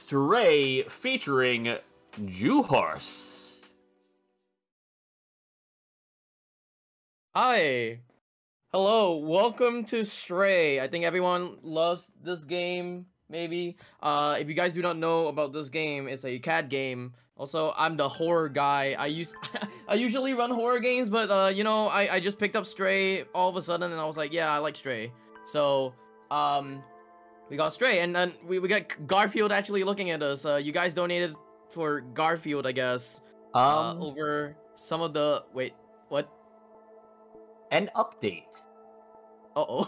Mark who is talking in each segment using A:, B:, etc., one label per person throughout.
A: Stray featuring juh0rse.
B: Hi. Hello. Welcome to Stray. I think everyone loves this game, maybe. If you guys do not know about this game, it's a cat game. Also, I'm the horror guy. I usually run horror games, but you know, I just picked up Stray all of a sudden and I was like, yeah, I like Stray. So, we got Stray, and then we got Garfield actually looking at us. You guys donated for Garfield, I guess. Over some of the... Wait, what?
A: An update.
B: Uh-oh.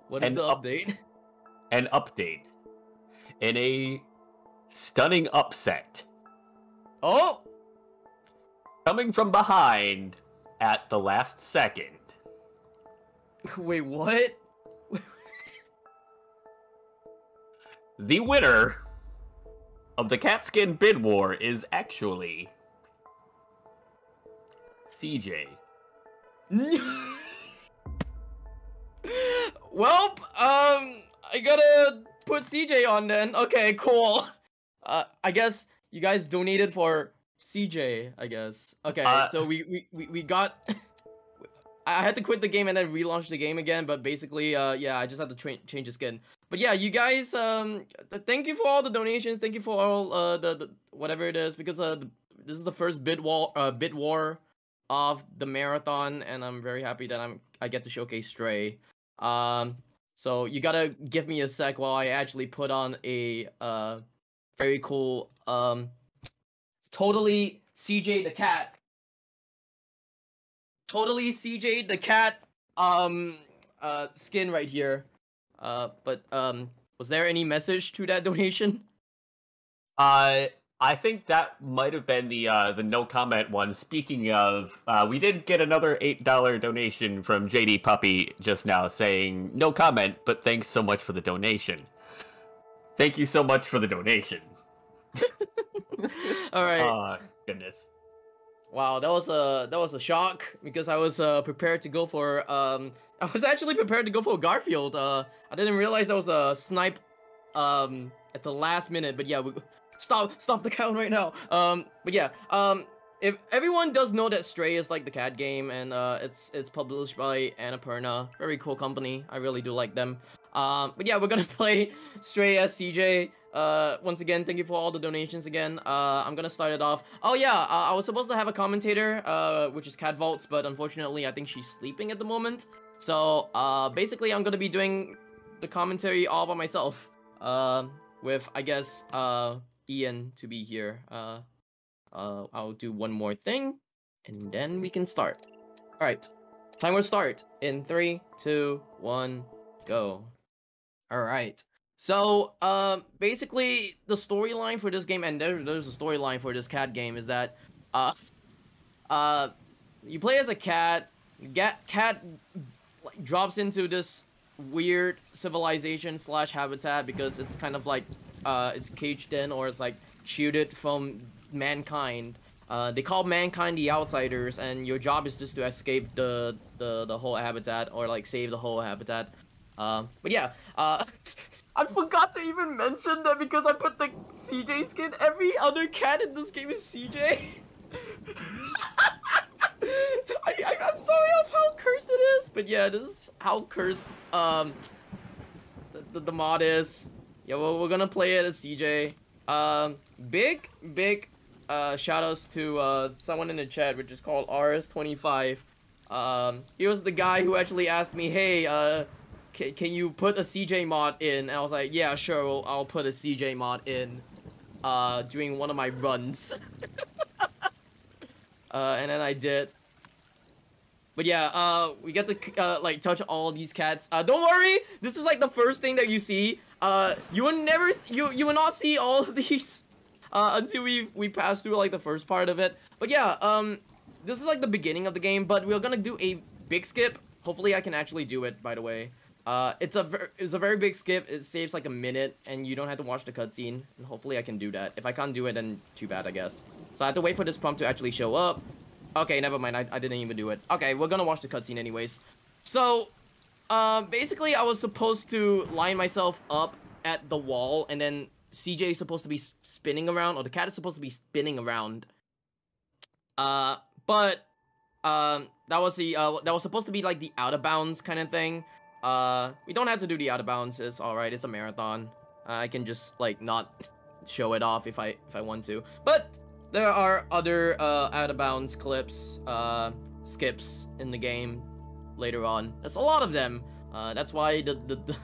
B: What is the update?
A: An update. In a stunning upset.
B: Oh!
A: Coming from behind at the last second.
B: Wait, what?
A: The winner of the cat skin bid war is actually CJ.
B: Well, I gotta put CJ on then. Okay, cool. I guess you guys donated for CJ, I guess. Okay, so we got... I had to quit the game and then relaunch the game again, but basically, yeah, I just had to change the skin. But yeah, you guys, thank you for all the donations. Thank you for all the whatever it is, because this is the first bid war of the marathon, and I'm very happy that I get to showcase Stray. So you gotta give me a sec while I actually put on a very cool totally CJ the cat. Totally CJ the cat skin right here. But was there any message to that donation?
A: I think that might have been the no comment one. Speaking of, we did get another $8 donation from JD Puppy just now saying no comment, but thanks so much for the donation. Thank you so much for the donation.
B: All right.
A: Oh, goodness.
B: Wow, that was a shock, because I was prepared to go for I was actually prepared to go for Garfield. I didn't realize that was a snipe at the last minute, but yeah, stop the count right now. But yeah, if everyone does know that Stray is like the cat game, and it's published by Annapurna, very cool company. I really do like them. But yeah, we're gonna play Stray as CJ. Once again, thank you for all the donations again. I'm gonna start it off. Oh yeah, I was supposed to have a commentator, which is Cat Vaults, but unfortunately I think she's sleeping at the moment. So basically I'm gonna be doing the commentary all by myself, with, I guess, Ian to be here. I'll do one more thing, and then we can start. Alright, timer start in 3, 2, 1, go. Alright. So, basically, the storyline for this game, and there's a storyline for this cat game, is that, you play as a cat, cat like, drops into this weird civilization / habitat, because it's kind of like, it's caged in, or it's like shielded from mankind. They call mankind the outsiders, and your job is just to escape the whole habitat, or like save the whole habitat. But yeah, I forgot to even mention that because I put the CJ skin. Every other cat in this game is CJ. I'm sorry of how cursed it is, but yeah, this is how cursed the mod is. Yeah, well, we're gonna play it as CJ. Big shout outs to someone in the chat, which is called RS25. He was the guy who actually asked me, hey, can you put a CJ mod in? And I was like, yeah, sure, I'll put a CJ mod in during one of my runs. And then I did. But yeah, we get to like touch all these cats. Don't worry, this is like the first thing that you see. You will not see all of these until we pass through like the first part of it. But yeah, this is like the beginning of the game, but we're gonna do a big skip. Hopefully I can actually do it, by the way. It's a very big skip. It saves like a minute, and you don't have to watch the cutscene. And hopefully I can do that. If I can't do it, then too bad, I guess. So I have to wait for this prompt to actually show up. Okay, never mind. I didn't even do it. Okay, we're gonna watch the cutscene anyways. So, basically, I was supposed to line myself up at the wall, and then CJ is supposed to be spinning around, or the cat is supposed to be spinning around. But that was supposed to be like the out of bounds kind of thing. We don't have to do the out of bounds. It's all right. It's a marathon. I can just like not show it off if I want to. But there are other out of bounds clips, skips in the game later on. There's a lot of them. That's why the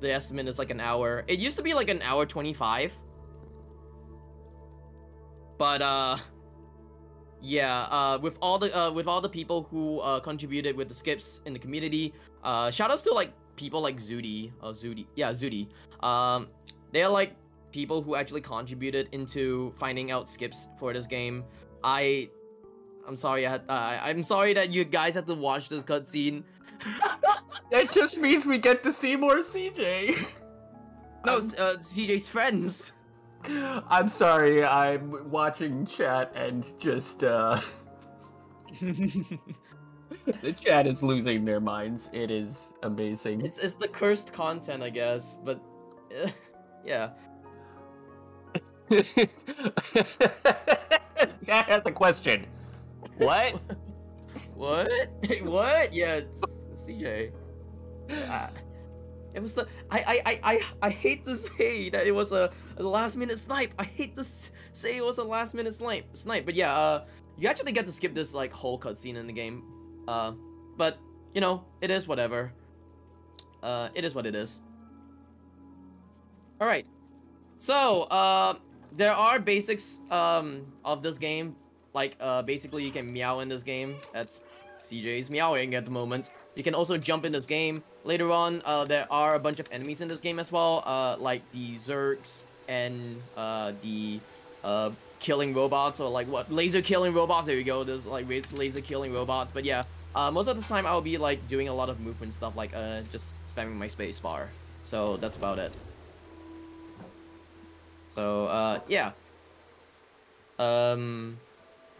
B: estimate is like an hour. It used to be like an hour 25. But yeah, with all the people who contributed with the skips in the community, shout outs to like people like Zudi, they're like people who actually contributed into finding out skips for this game. I'm sorry, I'm sorry that you guys had to watch this cutscene.
A: It just means we get to see more CJ.
B: No, CJ's friends.
A: I'm sorry, I'm watching chat and just, the chat is losing their minds. It is amazing.
B: It's the cursed content, I guess, but, yeah.
A: Chat has a question. What?
B: What? What? Yeah, it's CJ. It was the I hate to say that it was a last minute snipe. I hate to say it was a last minute snipe. But yeah, you actually get to skip this like whole cutscene in the game. But you know, it is whatever. It is what it is. All right. So there are basics of this game. Like basically you can meow in this game. That's CJ's meowing at the moment. You can also jump in this game. Later on, there are a bunch of enemies in this game as well, like the juh0rse and the killing robots, or like what, laser killing robots. There you go. There's like laser killing robots. But yeah, most of the time I'll be like doing a lot of movement stuff, like just spamming my space bar. So that's about it. So yeah.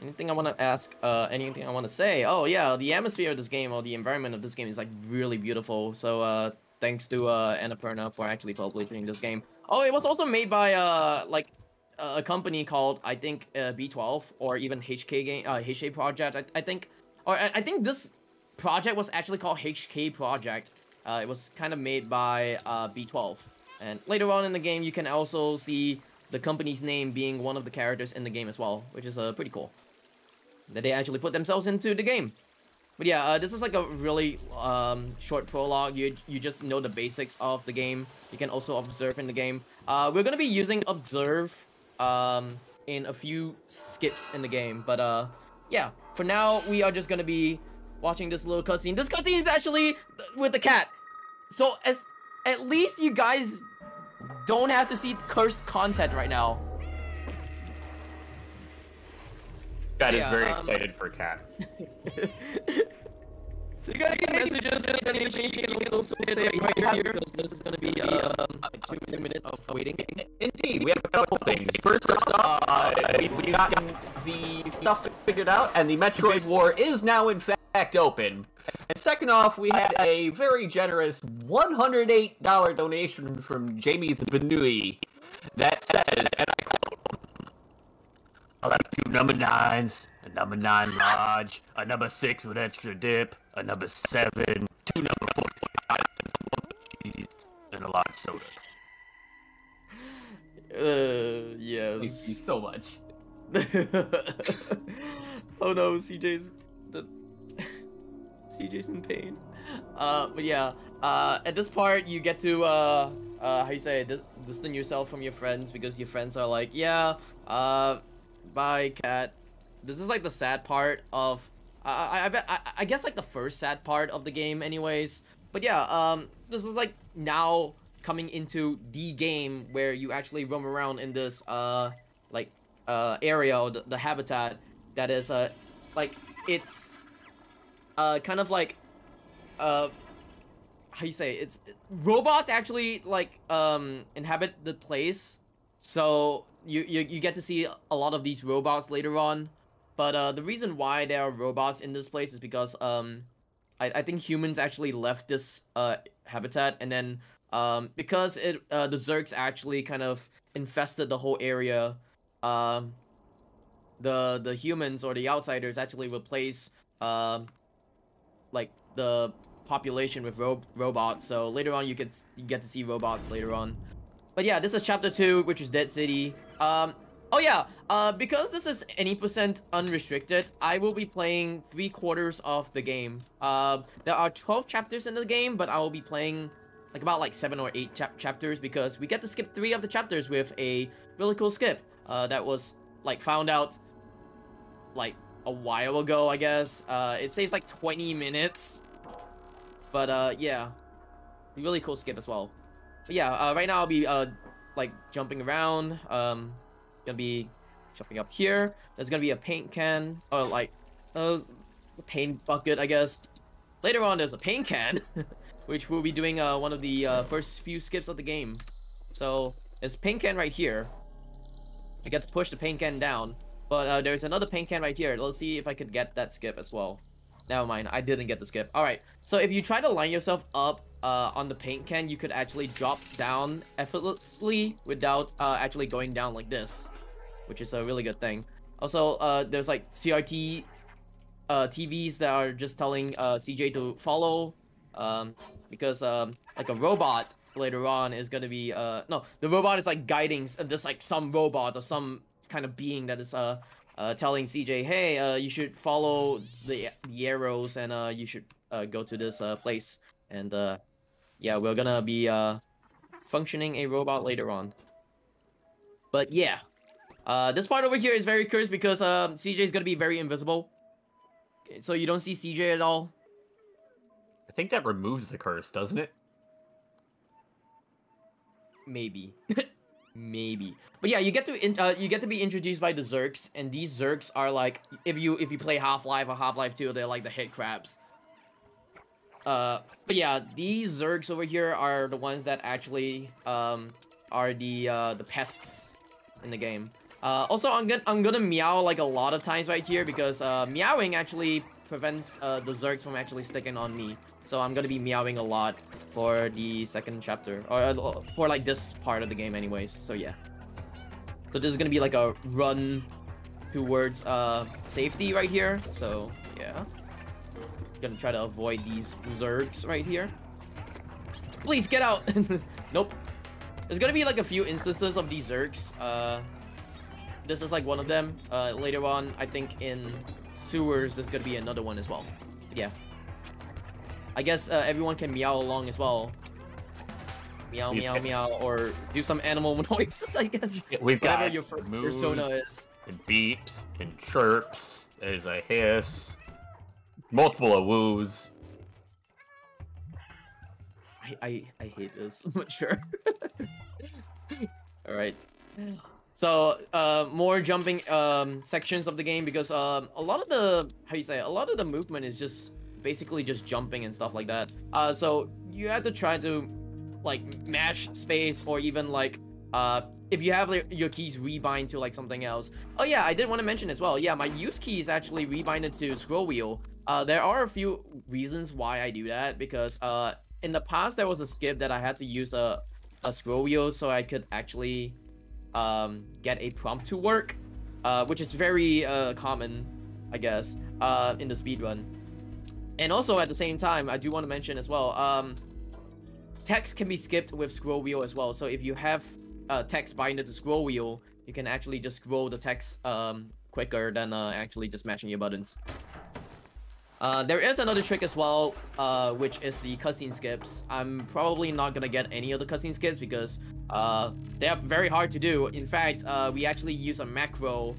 B: Anything I want to ask, anything I want to say? Oh yeah, the atmosphere of this game, or the environment of this game is like really beautiful. So thanks to Annapurna for actually publishing this game. Oh, it was also made by like a company called, I think, B12, or even HK game, HK Project, I think. Or I think this project was actually called HK Project. It was kind of made by B12. And later on in the game, you can also see the company's name being one of the characters in the game as well, which is pretty cool. That they actually put themselves into the game. But yeah, this is like a really short prologue. You just know the basics of the game. You can also observe in the game. We're gonna be using observe in a few skips in the game. But yeah, for now we are just gonna be watching this little cutscene. This cutscene is actually with the cat. So at least you guys don't have to see cursed content right now.
A: Cat is very excited for Cat.
B: So you gotta get messages, any change, you can also say it right here, because this is gonna be 2 minutes of waiting.
A: Indeed, we have a couple things. First off, we got the stuff figured out, and the Metroid War is now in fact open. And second off, we had a very generous $108 donation from Jamie the Benui that says, and I quote, I'll have 2 number 9s, a number 9 large, a number 6 with extra dip, a number 7, 2 number 4 items, 1 cheese, and a large soda.
B: Yes.
A: Thank you so much.
B: Oh no, CJ's in pain. But yeah, at this part you get to how you say it, distance yourself from your friends, because your friends are like, yeah, bye cat. This is like the sad part of I guess like the first sad part of the game anyways. But yeah, this is like now coming into the game where you actually roam around in this like area, or the habitat that is like it's kind of like how you say it? It's robots actually like inhabit the place, so you get to see a lot of these robots later on. But the reason why there are robots in this place is because I think humans actually left this habitat, and then because the Zergs actually kind of infested the whole area. The humans or the outsiders actually replace like the population with robots. So later on, you get to see robots later on. But yeah, this is chapter 2, which is Dead City. Oh yeah, because this is any % unrestricted, I will be playing 3/4 of the game. There are 12 chapters in the game, but I will be playing like about like 7 or 8 chapters because we get to skip 3 of the chapters with a really cool skip. That was like found out like a while ago, I guess. It saves like 20 minutes. But yeah, really cool skip as well. But yeah, right now I'll be like jumping around. Gonna be jumping up here. There's gonna be a paint can, or like a paint bucket, I guess. Later on, there's a paint can, which we'll be doing one of the first few skips of the game. So there's a paint can right here. I get to push the paint can down, but there's another paint can right here. Let's see if I could get that skip as well. Never mind, I didn't get the skip. All right, so if you try to line yourself up on the paint can, you could actually drop down effortlessly without actually going down like this, which is a really good thing. Also, there's like CRT TVs that are just telling CJ to follow, because like a robot later on is gonna be no, the robot is like guiding just like some robot or some kind of being that is telling CJ, hey, you should follow the arrows and you should go to this place. And yeah, we're gonna be functioning a robot later on. But yeah, this part over here is very cursed because CJ is gonna be very invisible, so you don't see CJ at all.
A: I think that removes the curse, doesn't it?
B: Maybe. Maybe. But yeah, you get to be introduced by the Zergs, and these Zergs are like, if you play Half-Life or Half-Life 2, they're like the head crabs. But yeah, these Zergs over here are the ones that actually are the pests in the game. Also, I'm gonna meow like a lot of times right here because meowing actually prevents the Zergs from actually sticking on me. So I'm gonna be meowing a lot for the second chapter, or for like this part of the game anyways. So yeah. So this is gonna be like a run towards safety right here. So yeah. Gonna try to avoid these Zergs right here. Please get out! Nope. There's gonna be like a few instances of these Zergs. This is like one of them. Later on, I think in sewers, there's gonna be another one as well. Yeah. I guess everyone can meow along as well. Meow, meow, meow, or do some animal noises, I guess.
A: Yeah, we've
B: whatever
A: got
B: your persona is.
A: And beeps, and chirps, there's a hiss, multiple of woos.
B: I hate this, but sure. Alright. So, more jumping sections of the game because a lot of the, a lot of the movement is just basically just jumping and stuff like that. So you have to try to like mash space, or even like if you have like, your keys rebind to like something else. Oh yeah, I did want to mention as well. Yeah, my use key is actually rebinded to scroll wheel. There are a few reasons why I do that, because in the past there was a skip that I had to use a scroll wheel so I could actually get a prompt to work, which is very common, I guess, in the speedrun. And also at the same time, I do want to mention as well, text can be skipped with scroll wheel as well. So if you have text binded to scroll wheel, you can actually just scroll the text quicker than actually just mashing your buttons. There is another trick as well, which is the cutscene skips. I'm probably not gonna get any of the cutscene skips because they are very hard to do. In fact, we actually use a macro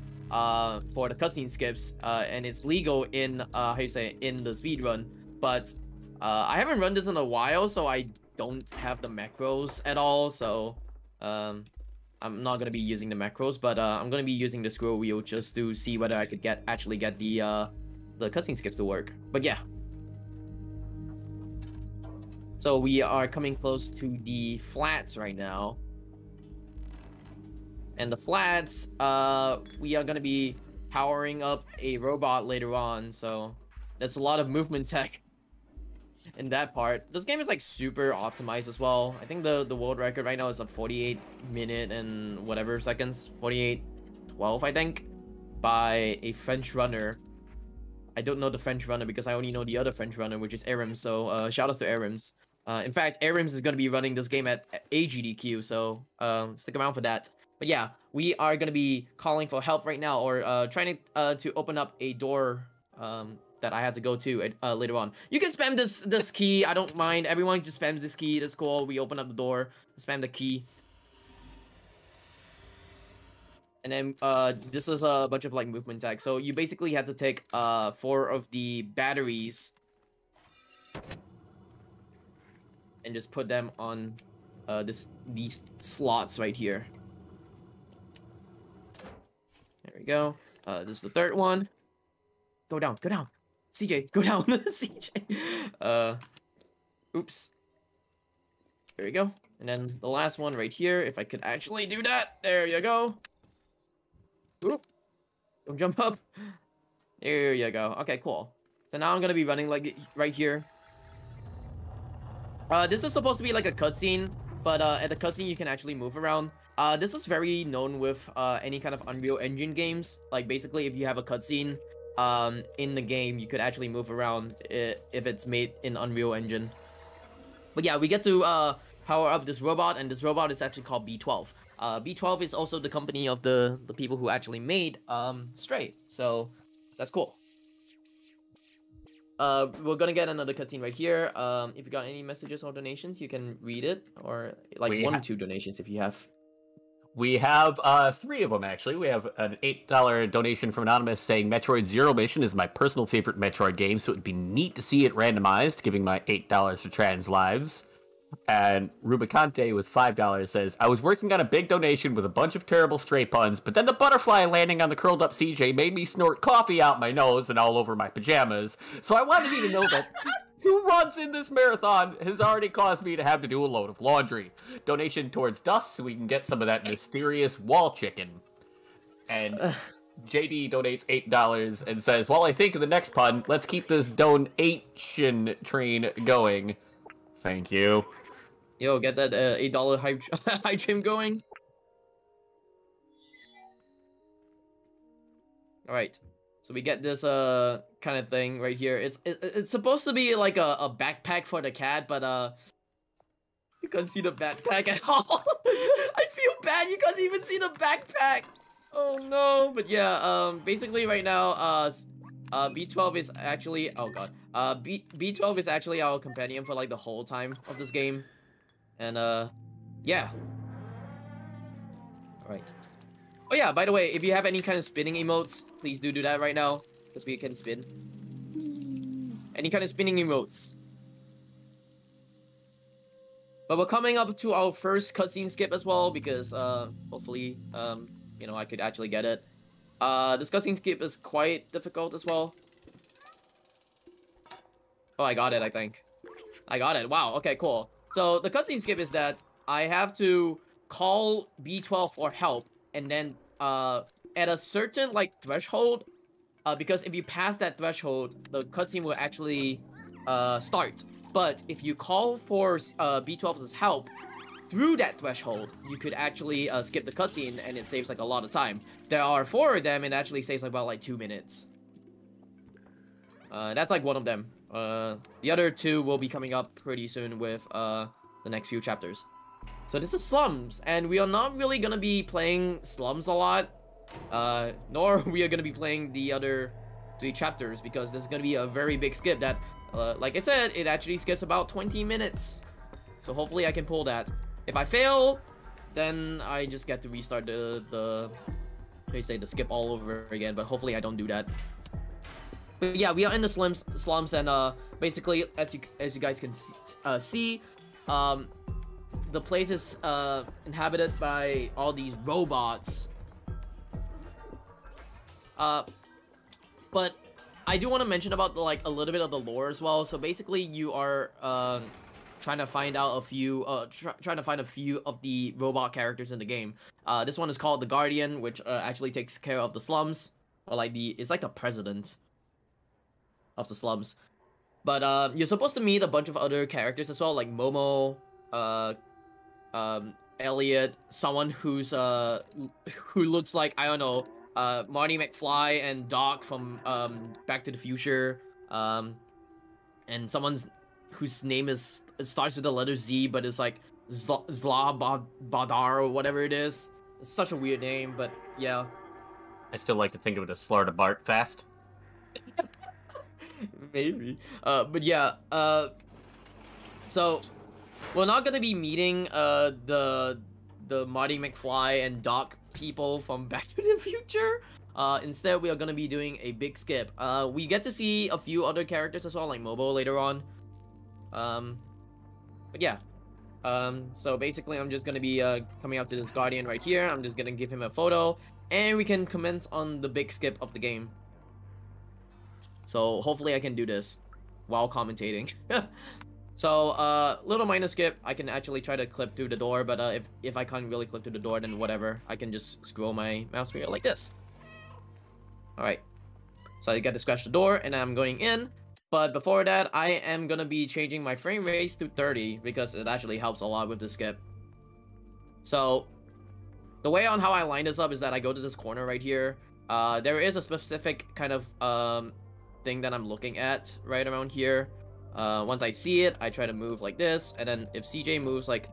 B: for the cutscene skips, and it's legal in in the speedrun. But I haven't run this in a while, so I don't have the macros at all. So I'm not gonna be using the macros, but I'm gonna be using the scroll wheel just to see whether I could actually get the cutscene skips to work. But yeah. So we are coming close to the flats right now. And the flats, we are gonna be powering up a robot later on, so that's a lot of movement tech. in that part. This game is like super optimized as well. I think the world record right now is a 48 minute and whatever seconds, 48:12 I think, by a French runner. I don't know the French runner because I only know the other French runner, which is Arims. So shout outs to Arims. In fact, Arims is gonna be running this game at AGDQ, so stick around for that. But yeah, we are gonna be calling for help right now, or trying to open up a door that I have to go to later on. You can spam this key. I don't mind. Everyone just spam this key. That's cool. We open up the door. Spam the key. And then this is a bunch of like movement tags. So you basically have to take 4 of the batteries and just put them on these slots right here. There we go. This is the 3rd one. Go down, go down. CJ, go down. CJ. Oops. There we go. And then the last one right here, if I could actually do that. There you go. Oop. Don't jump up. There you go. Okay, cool. So now I'm gonna be running like right here. This is supposed to be like a cutscene, but at the cutscene you can actually move around. This is very known with any kind of Unreal Engine games. Like basically, if you have a cutscene in the game, you could actually move around if it's made in Unreal Engine. But yeah, we get to power up this robot, and this robot is actually called B12. B12 is also the company of the people who actually made Stray, so that's cool. We're gonna get another cutscene right here. If you got any messages or donations, you can read it, or like 1 or 2 donations if you have.
A: We have 3 of them, actually. We have an $8 donation from Anonymous saying, Metroid Zero Mission is my personal favorite Metroid game, so it'd be neat to see it randomized, giving my $8 for Trans Lives. And Rubicante with $5 says, I was working on a big donation with a bunch of terrible stray puns, but then the butterfly landing on the curled up CJ made me snort coffee out my nose and all over my pajamas. So I wanted you to know that who runs in this marathon has already caused me to have to do a load of laundry. Donation towards Dust so we can get some of that mysterious wall chicken. And JD donates $8 and says, while I think of the next pun, let's keep this donation train going. Thank you.
B: Yo, get that $8 hype train going. All right, so we get this kind of thing right here. It's supposed to be like a backpack for the cat, but you can't see the backpack at all. I feel bad. You can't even see the backpack. Oh no. But yeah, basically right now, B12 is actually, oh god, B12 is actually our companion for like the whole time of this game, and yeah. All right. Oh yeah, by the way, if you have any kind of spinning emotes, please do that right now, because we can spin. Any kind of spinning emotes. But we're coming up to our first cutscene skip as well, because hopefully, you know, I could actually get it. This cutscene skip is quite difficult as well. Oh, I got it, I think. I got it. Wow, okay, cool. So the cutscene skip is that I have to call B12 for help, and then at a certain like threshold, because if you pass that threshold, the cutscene will actually start. But if you call for B12's help through that threshold, you could actually skip the cutscene, and it saves like a lot of time. There are 4 of them, and it actually saves like, about like 2 minutes. That's like one of them. The other 2 will be coming up pretty soon with the next few chapters. So this is Slums, and we are not really gonna be playing Slums a lot, nor we are gonna be playing the other 3 chapters, because this is gonna be a very big skip that, like I said, it actually skips about 20 minutes. So hopefully I can pull that. If I fail, then I just get to restart the skip all over again, but hopefully I don't do that. But yeah, we are in the slums, and basically, as you guys can see, the place is inhabited by all these robots. But I do want to mention about like a little bit of the lore as well. So basically, you are trying to find out a few, trying to find a few of the robot characters in the game. This one is called the Guardian, which actually takes care of the slums, or like it's like the president of the slums. But you're supposed to meet a bunch of other characters as well, like Momo, Elliot, someone who's who looks like, I don't know, Marty McFly and Doc from Back to the Future, and someone's whose name is starts with the letter Z, but it's like Badar or whatever it is. It's such a weird name, but yeah.
A: I still like to think of it as Slarta Bart Fast.
B: Maybe. But yeah. So we're not gonna be meeting the Marty McFly and Doc people from Back to the Future. Instead, we are gonna be doing a big skip. We get to see a few other characters as well, like Mobo later on. But yeah. So basically, I'm just gonna be coming up to this Guardian right here. I'm just gonna give him a photo, and we can commence on the big skip of the game. So hopefully I can do this while commentating. So little minor skip. I can actually try to clip through the door, but if I can't really clip through the door, then whatever. I can just scroll my mouse wheel like this. All right. So I got to scratch the door, and I'm going in. But before that, I am gonna be changing my frame rate to 30 because it actually helps a lot with the skip. So the way on how I line this up is that I go to this corner right here. There is a specific kind of thing that I'm looking at right around here. Once I see it, I try to move like this, and then if CJ moves like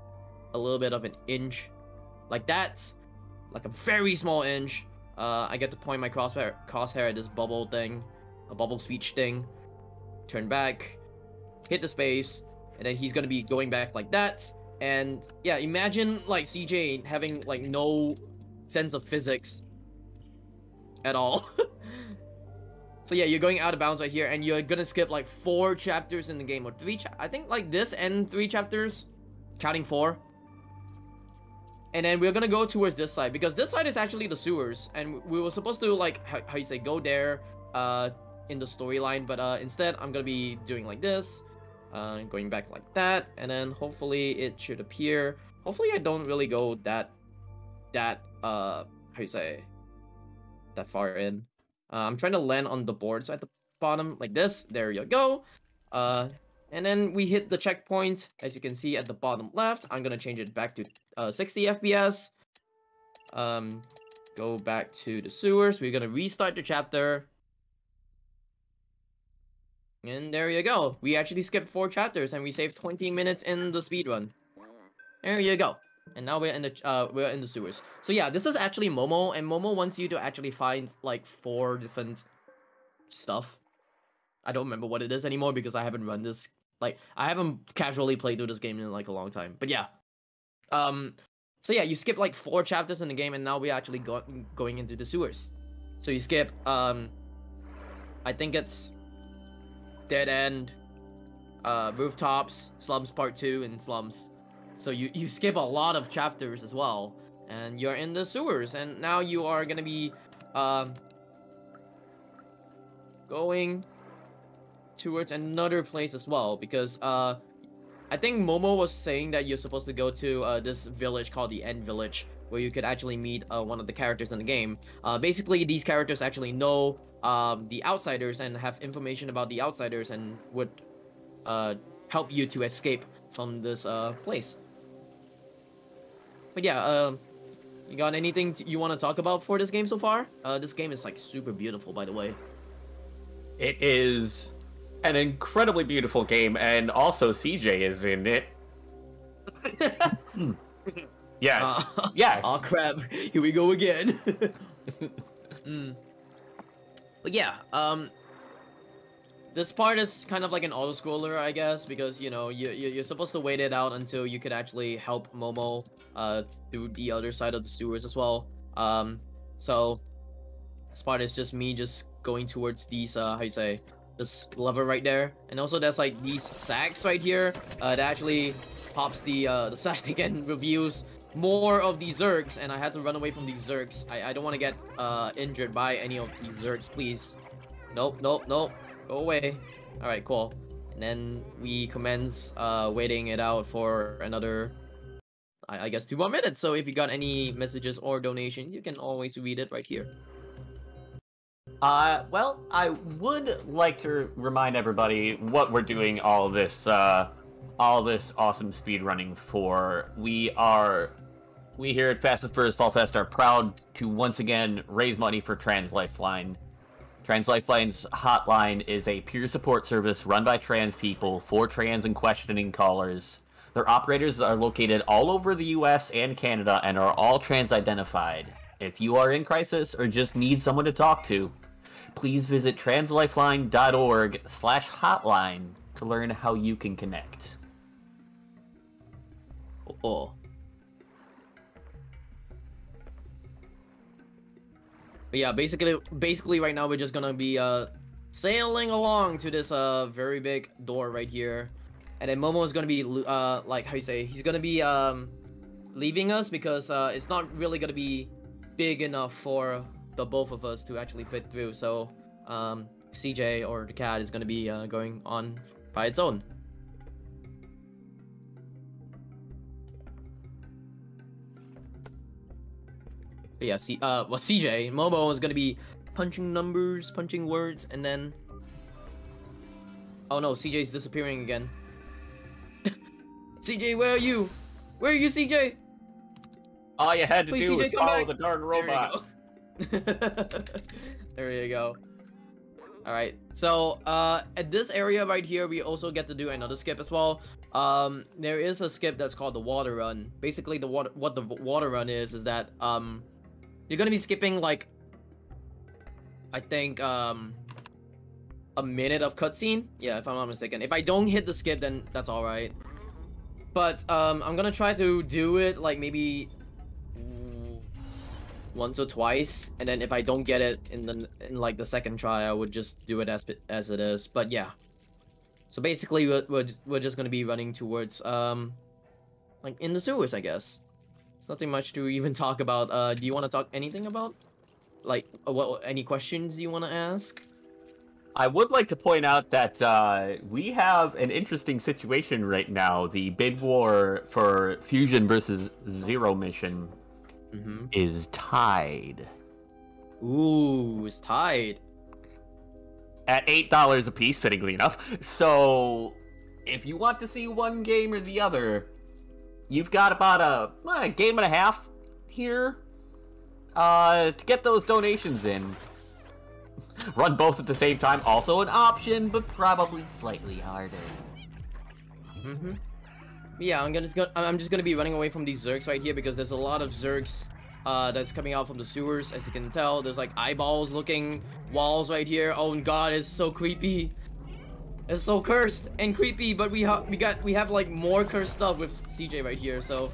B: a little bit of an inch like that, like a very small inch, I get to point my crosshair at this bubble thing, a bubble speech thing, turn back, hit the space, and then he's gonna be going back like that. And yeah, imagine like CJ having like no sense of physics at all. So yeah, you're going out of bounds right here, and you're gonna skip like 4 chapters in the game, or 3 I think like this and 3 chapters, counting 4. And then we're gonna go towards this side, because this side is actually the sewers, and we were supposed to like, how you say, go there in the storyline, but instead I'm gonna be doing like this, going back like that, and then hopefully it should appear. Hopefully I don't really go that how you say, that far in. I'm trying to land on the boards at the bottom like this. There you go. And then we hit the checkpoint, as you can see at the bottom left. I'm gonna change it back to 60 FPS. Go back to the sewers. We're gonna restart the chapter. And there you go. We actually skipped 4 chapters, and we saved 20 minutes in the speedrun. There you go. And now we're in the sewers. So yeah, this is actually Momo, and Momo wants you to actually find like 4 different stuff. I don't remember what it is anymore because I haven't run this, like, I haven't casually played through this game in like a long time. But yeah. So yeah, you skip like 4 chapters in the game, and now we're actually going into the sewers. So you skip I think it's Dead End, Rooftops, Slums Part 2, and Slums. So you skip a lot of chapters as well, and you're in the sewers, and now you are gonna be going towards another place as well, because I think Momo was saying that you're supposed to go to this village called the End Village, where you could actually meet one of the characters in the game. Basically, these characters actually know the outsiders and have information about the outsiders, and would help you to escape from this place. But yeah, you got anything you want to talk about for this game so far? This game is like super beautiful, by the way.
A: It is an incredibly beautiful game, and also CJ is in it. Yes. Yes.
B: Oh crap! Here we go again. But yeah, this part is kind of like an auto-scroller, I guess, because, you know, you're supposed to wait it out until you could actually help Momo through the other side of the sewers as well. So this part is just me just going towards these, how you say, this lever right there. And also there's like these sacks right here that actually pops the sack and reveals more of these Zergs, and I had to run away from these Zergs. I don't want to get injured by any of these Zergs, please. Nope, nope, nope. Go away. Alright, cool. And then we commence waiting it out for another, I guess, 2 more minutes. So if you got any messages or donations, you can always read it right here.
A: Well, I would like to remind everybody what we're doing all this awesome speed running for. We here at Fastest First Fall Fest are proud to once again raise money for Trans Lifeline. Trans Lifeline's hotline is a peer support service run by trans people for trans and questioning callers. Their operators are located all over the US and Canada and are all trans identified. If you are in crisis or just need someone to talk to, please visit translifeline.org/hotline to learn how you can connect.
B: Oh. But yeah, basically right now we're just gonna be sailing along to this very big door right here. And then Momo is gonna be like, how you say, he's gonna be leaving us because it's not really gonna be big enough for the both of us to actually fit through. So CJ or the cat is gonna be going on by its own. But yeah, CJ, Momo is gonna be punching numbers, punching words, and then oh no, CJ's disappearing again. CJ, where are you? Where are you, CJ?
A: All you had to
B: Please,
A: do
B: CJ,
A: was
B: come
A: follow
B: back.
A: the darn robot.
B: There you go. Alright, so at this area right here, we also get to do another skip as well. There is a skip that's called the water run. Basically, what the water run is that you're gonna be skipping like I think a minute of cutscene. Yeah, if I'm not mistaken. If I don't hit the skip, then that's all right. But I'm gonna try to do it like maybe once or twice, and then if I don't get it in like the second try, I would just do it as it is. But yeah, so basically we're just gonna be running towards like in the sewers, I guess. There's nothing much to even talk about. Do you want to talk anything about like what any questions you want to ask?
A: I would like to point out that we have an interesting situation right now. The bid war for Fusion versus Zero mission is tied.
B: Ooh, it's tied.
A: At $8 a piece, fittingly enough. So, if you want to see one game or the other, you've got about a game and a half here to get those donations in. Run both at the same time, also an option, but probably slightly harder.
B: Yeah, I'm just gonna be running away from these Zergs right here because there's a lot of Zergs that's coming out from the sewers. As you can tell, there's like eyeballs looking walls right here. Oh god, it's so creepy. It's so cursed and creepy, but we have like more cursed stuff with CJ right here. So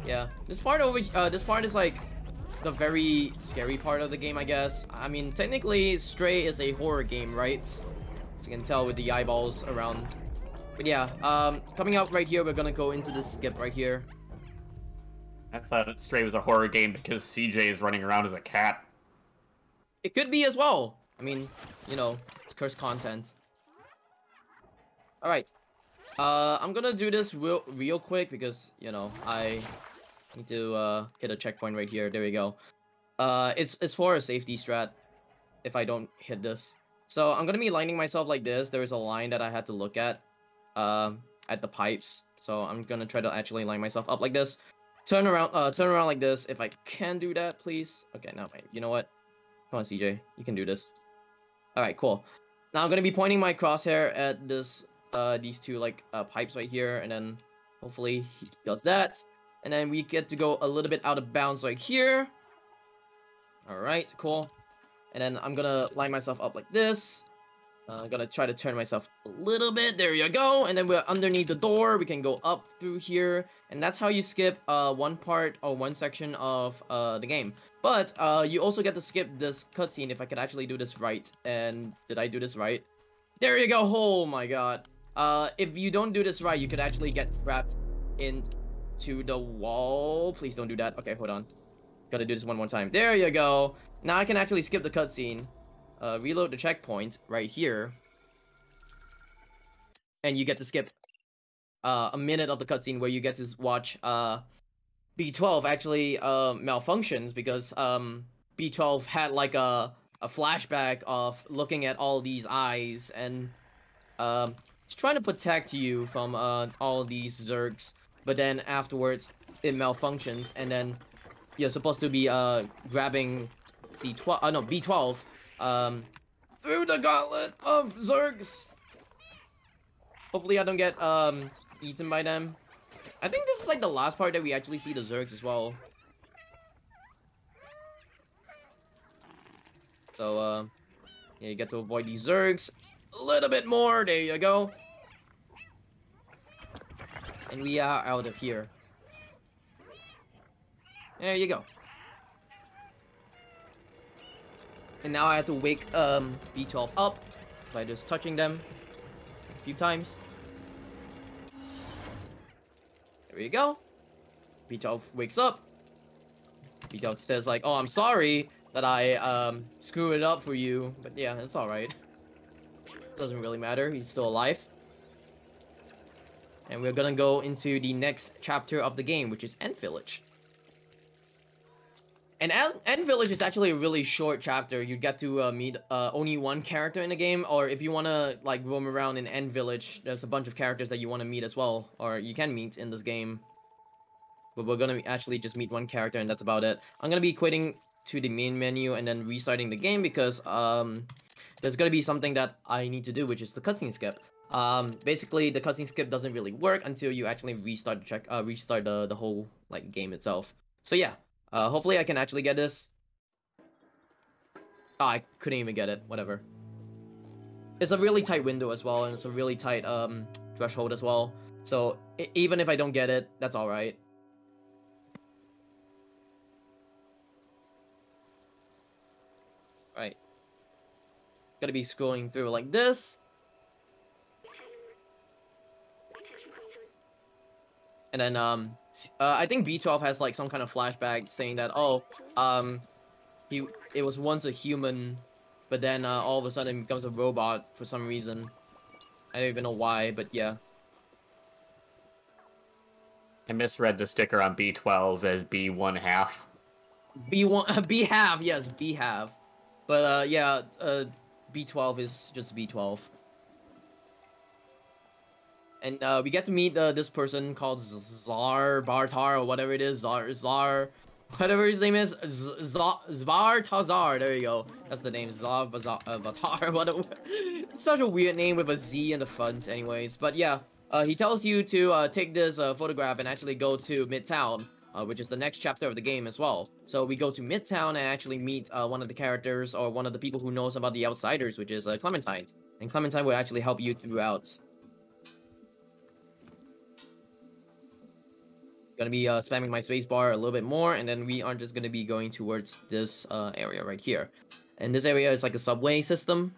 B: yeah, this part is like the very scary part of the game, I guess. I mean, technically Stray is a horror game, right? As you can tell with the eyeballs around. But yeah, coming out right here, we're gonna go into this skip right here.
A: I thought Stray was a horror game because CJ is running around as a cat.
B: It could be as well. I mean, you know, it's cursed content. Alright. I'm gonna do this real quick because, you know, I need to hit a checkpoint right here. There we go. It's for a safety strat if I don't hit this. So I'm gonna be lining myself like this. There is a line that I had to look at the pipes. So I'm gonna try to actually line myself up like this. Turn around like this. If I can do that, please. Okay, now wait. You know what? Come on, CJ. You can do this. All right, cool. Now I'm gonna be pointing my crosshair at this these two like pipes right here, and then hopefully he does that. And then we get to go a little bit out of bounds right here. Alright, cool. And then I'm gonna line myself up like this. I'm gonna try to turn myself a little bit. There you go. And then we're underneath the door. We can go up through here. And that's how you skip one part or one section of the game. But you also get to skip this cutscene if I could actually do this right. And did I do this right? There you go. Oh my god. If you don't do this right, you could actually get trapped into the wall. Please don't do that. Okay, hold on. Gotta do this one more time. There you go. Now I can actually skip the cutscene. Reload the checkpoint right here. And you get to skip a minute of the cutscene where you get to watch B12 actually malfunctions because B12 had like a a flashback of looking at all these eyes and it's trying to protect you from all these zergs, but then afterwards it malfunctions, and then you're supposed to be grabbing C12, no, B12, through the gauntlet of zergs. Hopefully I don't get eaten by them. I think this is like the last part that we actually see the zergs as well. So yeah, you get to avoid these zergs a little bit more. There you go. And we are out of here. There you go. And now I have to wake B12 up by just touching them a few times. There you go. B12 wakes up. B12 says like, "Oh, I'm sorry that I screwed it up for you," but yeah, it's all right. Doesn't really matter. He's still alive. And we're gonna go into the next chapter of the game, which is End Village. And End Village is actually a really short chapter. You get to meet only one character in the game, or if you want to like roam around in End Village, there's a bunch of characters that you want to meet as well, or you can meet in this game. But we're gonna actually just meet one character, and that's about it. I'm gonna be quitting to the main menu and then restarting the game because there's gonna be something that I need to do, which is the cutscene skip. Basically, the cutscene skip doesn't really work until you actually restart the whole like game itself. So yeah. Hopefully I can actually get this. Oh, I couldn't even get it. Whatever. It's a really tight window as well, and it's a really tight threshold as well. So even if I don't get it, that's all right. Right. Gotta be scrolling through like this. And then I think B12 has like some kind of flashback saying that, oh, it was once a human, but then all of a sudden becomes a robot for some reason. I don't even know why, but yeah.
A: I misread the sticker on B12 as B1/2.
B: B1, B half, yes, B half. But yeah, B12 is just B12. And we get to meet this person called Czar Bartar, or whatever it is, Czar, whatever his name is, Zvartazar. There you go. That's the name, Czar Bartar. It's such a weird name with a Z in the front, anyways. But yeah, he tells you to take this photograph and actually go to Midtown, which is the next chapter of the game as well. So we go to Midtown and actually meet one of the characters, or one of the people who knows about the Outsiders, which is Clementine. And Clementine will actually help you throughout. Gonna be spamming my spacebar a little bit more, and then we are just gonna be going towards this area right here. And this area is like a subway system.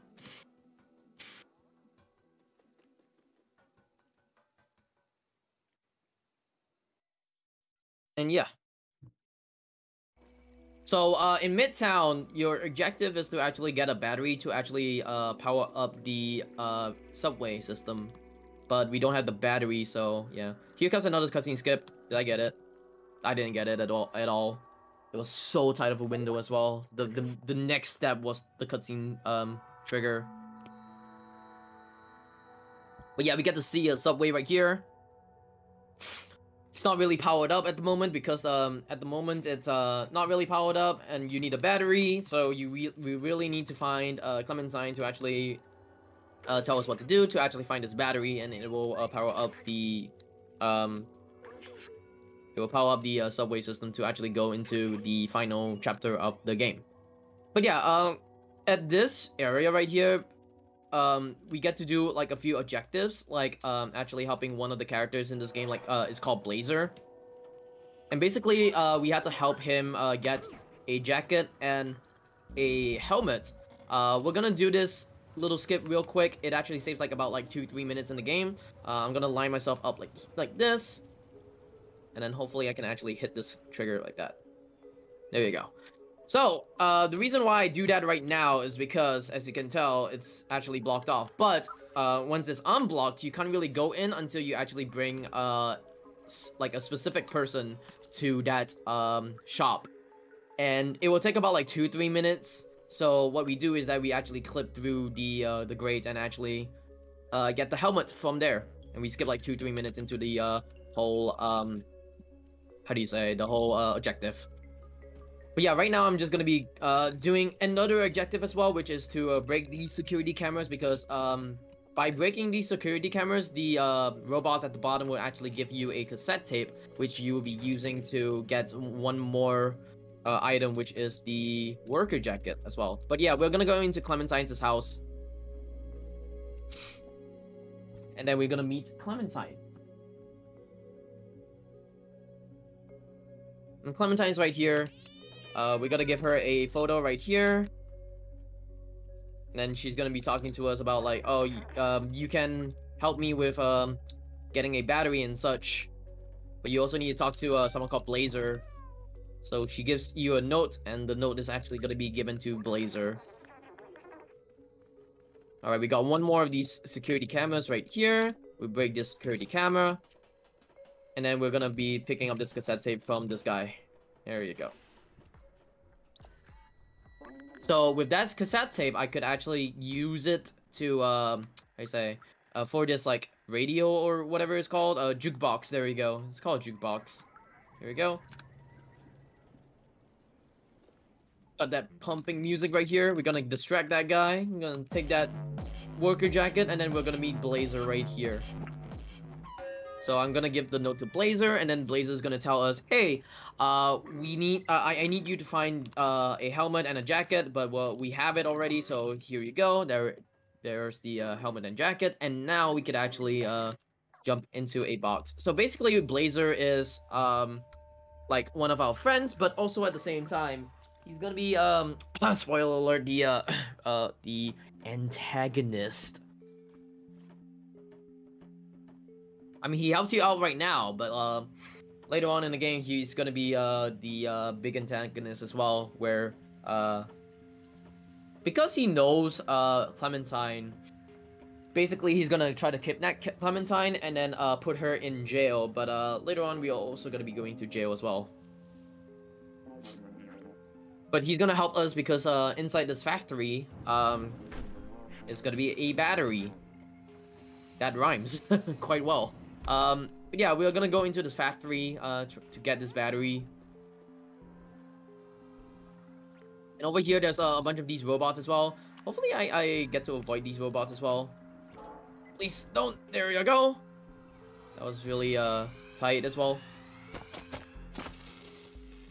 B: And yeah. So in Midtown, your objective is to actually get a battery to actually power up the subway system. But we don't have the battery, so yeah. Here comes another cutscene skip. Did I get it? I didn't get it at all. It was so tight of a window as well. The next step was the cutscene trigger. But yeah, we get to see a subway right here. It's not really powered up at the moment because at the moment it's not really powered up and you need a battery. So we really need to find Clementine to actually tell us what to do to actually find this battery, and it will power up the subway system to actually go into the final chapter of the game. But yeah, at this area right here, we get to do like a few objectives, like actually helping one of the characters in this game, like it's called Blazer. And basically we had to help him get a jacket and a helmet. We're gonna do this little skip real quick. It actually saves like about like 2-3 minutes in the game. I'm gonna line myself up like this, and then hopefully I can actually hit this trigger like that. There you go. So the reason why I do that right now is because, as you can tell, it's actually blocked off. But once it's unblocked, you can't really go in until you actually bring like a specific person to that shop, and it will take about like 2-3 minutes. So what we do is that we actually clip through the grate and actually get the helmet from there, and we skip like 2-3 minutes into the whole how do you say, the whole objective. But yeah, right now I'm just gonna be doing another objective as well, which is to break these security cameras, because by breaking these security cameras, the robot at the bottom will actually give you a cassette tape, which you will be using to get one more item, which is the worker jacket as well. But yeah, we're gonna go into Clementine's house, and then we're gonna meet Clementine. And Clementine's right here. We gotta give her a photo right here. And then she's gonna be talking to us about like, oh, you can help me with getting a battery and such, but you also need to talk to someone called Blazer. So she gives you a note, and the note is actually gonna be given to Blazer. All right, we got one more of these security cameras right here. We break this security camera, and then we're gonna be picking up this cassette tape from this guy. There you go. So with that cassette tape, I could actually use it to for this like radio or whatever it's called, jukebox. There we go. It's called jukebox. There we go. Got that pumping music right here. We're gonna distract that guy. I'm gonna take that worker jacket, and then we're gonna meet Blazer right here. So I'm gonna give the note to Blazer, and then Blazer's gonna tell us, hey, we need, I need you to find a helmet and a jacket, but well, we have it already, so here you go. There's the helmet and jacket, and now we could actually jump into a box. So basically, Blazer is like one of our friends, but also at the same time, he's gonna be spoiler alert, the antagonist. I mean, he helps you out right now, but later on in the game, he's gonna be the big antagonist as well, where because he knows Clementine, basically he's gonna try to kidnap Clementine and then put her in jail, but later on we're also gonna be going to jail as well. But he's gonna help us because inside this factory, it's gonna be a battery. That rhymes quite well. But yeah, we're gonna go into the factory to get this battery. And over here, there's a bunch of these robots as well. Hopefully, I get to avoid these robots as well. Please don't. There you go. That was really tight as well.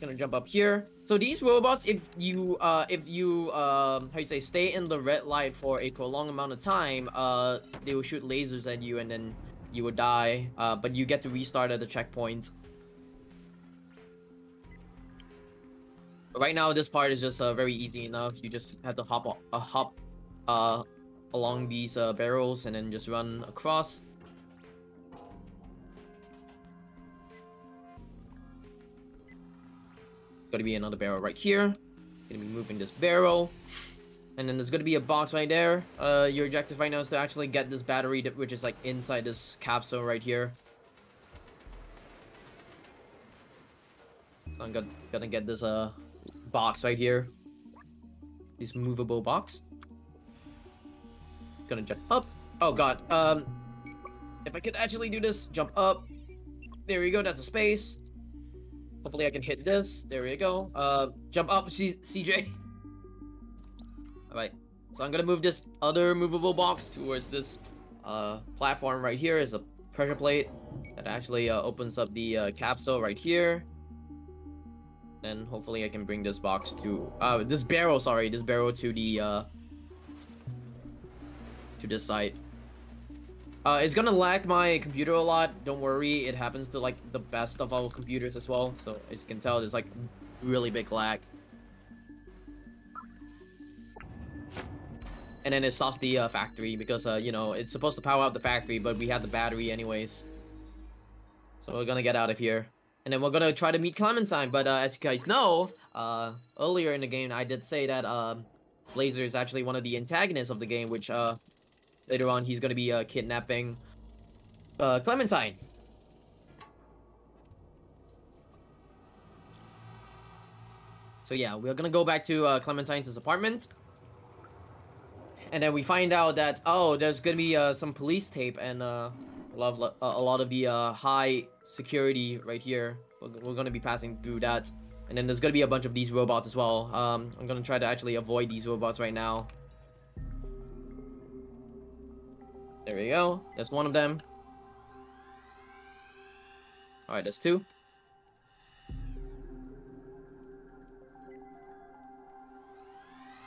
B: Gonna jump up here. So these robots, if you how you say, stay in the red light for a prolonged amount of time, they will shoot lasers at you, and then you will die. But you get to restart at the checkpoint. But right now, this part is just very easy enough. You just have to hop along these barrels and then just run across. Gonna be another barrel right here. Gonna be moving this barrel, and then there's gonna be a box right there. Your objective right now is to actually get this battery, which is like inside this capsule right here. I'm gonna get this box right here. This movable box. Gonna jump up. Oh god. If I could actually do this, jump up. There we go. That's a space. Hopefully I can hit this. There we go. Jump up, CJ. Alright. So I'm gonna move this other movable box towards this platform right here. Is a pressure plate that actually opens up the capsule right here. Then hopefully I can bring this box to this barrel to the to this side. It's gonna lag my computer a lot. Don't worry, it happens to like the best of our computers as well. So as you can tell, there's like really big lag. And then it stops the factory because you know, it's supposed to power up the factory, but we have the battery anyways. So we're gonna get out of here. And then we're gonna try to meet Clementine, but as you guys know, earlier in the game I did say that Blazer is actually one of the antagonists of the game, which later on he's gonna be kidnapping Clementine. So yeah, we're gonna go back to Clementine's apartment. And then we find out that, oh, there's gonna be some police tape and a lot of the high security right here. We're gonna be passing through that. And then there's gonna be a bunch of these robots as well. I'm gonna try to actually avoid these robots right now. There we go. There's one of them. Alright, there's two.